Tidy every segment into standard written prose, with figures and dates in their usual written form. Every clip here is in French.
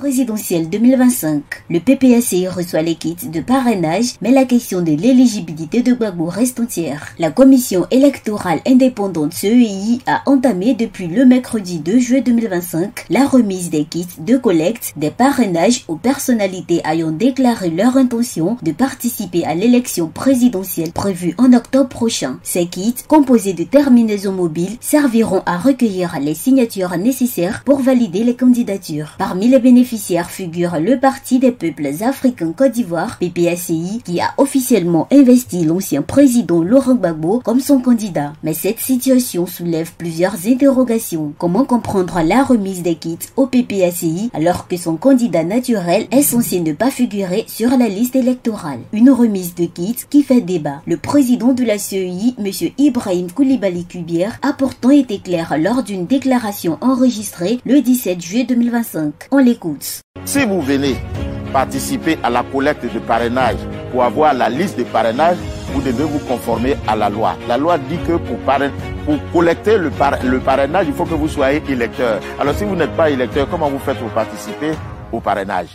présidentielle 2025. Le PPACI reçoit les kits de parrainage, mais la question de l'éligibilité de Gbagbo reste entière. La commission électorale indépendante CEI a entamé depuis le mercredi 2 juillet 2025 la remise des kits de collecte des parrainages aux personnalités ayant déclaré leur intention de participer à l'élection présidentielle prévue en octobre prochain. Ces kits, composés de terminaisons mobiles, serviront à recueillir les signatures nécessaires pour valider les candidatures. Parmi les bénéficiaires figure le Parti des peuples africains Côte d'Ivoire, PPACI, qui a officiellement investi l'ancien président Laurent Gbagbo comme son candidat. Mais cette situation soulève plusieurs interrogations. Comment comprendre la remise des kits au PPACI alors que son candidat naturel est censé ne pas figurer sur la liste électorale? Une remise de kits qui fait débat. Le président de la CEI, M. Ibrahim Koulibaly Kubier, a pourtant été clair lors d'une déclaration enregistrée le 17 juillet 2025. On l'écoute. Si vous venez participer à la collecte de parrainage pour avoir la liste de parrainage, vous devez vous conformer à la loi. La loi dit que pour collecter le parrainage, il faut que vous soyez électeur. Alors si vous n'êtes pas électeur, comment vous faites pour participer au parrainage?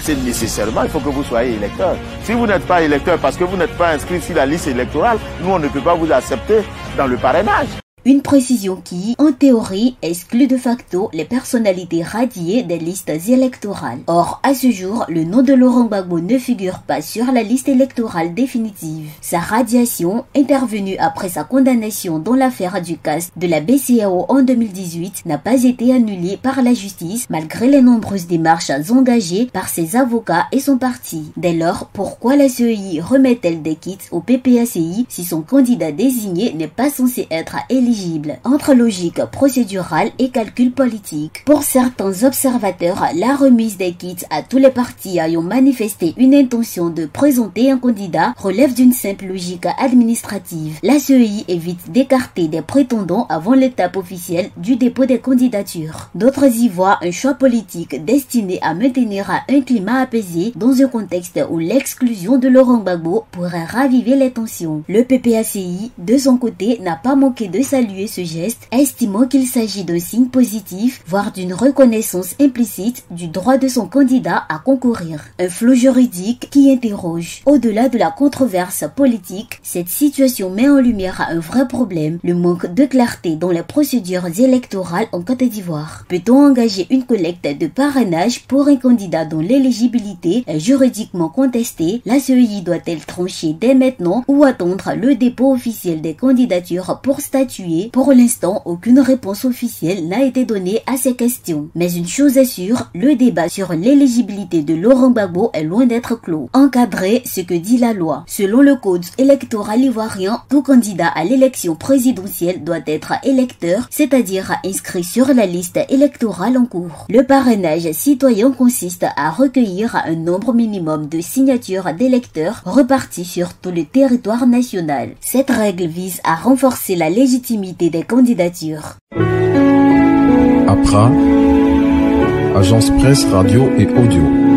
C'est nécessairement, il faut que vous soyez électeur. Si vous n'êtes pas électeur parce que vous n'êtes pas inscrit sur la liste électorale, nous on ne peut pas vous accepter dans le parrainage. Une précision qui, en théorie, exclut de facto les personnalités radiées des listes électorales. Or, à ce jour, le nom de Laurent Gbagbo ne figure pas sur la liste électorale définitive. Sa radiation, intervenue après sa condamnation dans l'affaire du CAS de la BCEAO en 2018, n'a pas été annulée par la justice malgré les nombreuses démarches engagées par ses avocats et son parti. Dès lors, pourquoi la CEI remet-elle des kits au PPACI si son candidat désigné n'est pas censé être éligible? Entre logique procédurale et calcul politique. Pour certains observateurs, la remise des kits à tous les partis ayant manifesté une intention de présenter un candidat relève d'une simple logique administrative. La CEI évite d'écarter des prétendants avant l'étape officielle du dépôt des candidatures. D'autres y voient un choix politique destiné à maintenir un climat apaisé dans un contexte où l'exclusion de Laurent Gbagbo pourrait raviver les tensions. Le PPACI, de son côté, n'a pas manqué de saluer ce geste, estimant qu'il s'agit d'un signe positif, voire d'une reconnaissance implicite du droit de son candidat à concourir. Un flou juridique qui interroge. Au-delà de la controverse politique, cette situation met en lumière un vrai problème, le manque de clarté dans les procédures électorales en Côte d'Ivoire. Peut-on engager une collecte de parrainage pour un candidat dont l'éligibilité est juridiquement contestée? La CEI doit-elle trancher dès maintenant ou attendre le dépôt officiel des candidatures pour statuer? Pour l'instant, aucune réponse officielle n'a été donnée à ces questions. Mais une chose est sûre, le débat sur l'éligibilité de Laurent Gbagbo est loin d'être clos. Encadrer ce que dit la loi. Selon le code électoral ivoirien, tout candidat à l'élection présidentielle doit être électeur, c'est-à-dire inscrit sur la liste électorale en cours. Le parrainage citoyen consiste à recueillir un nombre minimum de signatures d'électeurs repartis sur tout le territoire national. Cette règle vise à renforcer la légitimité des candidatures. APRA, Agence Presse Radio et Audio.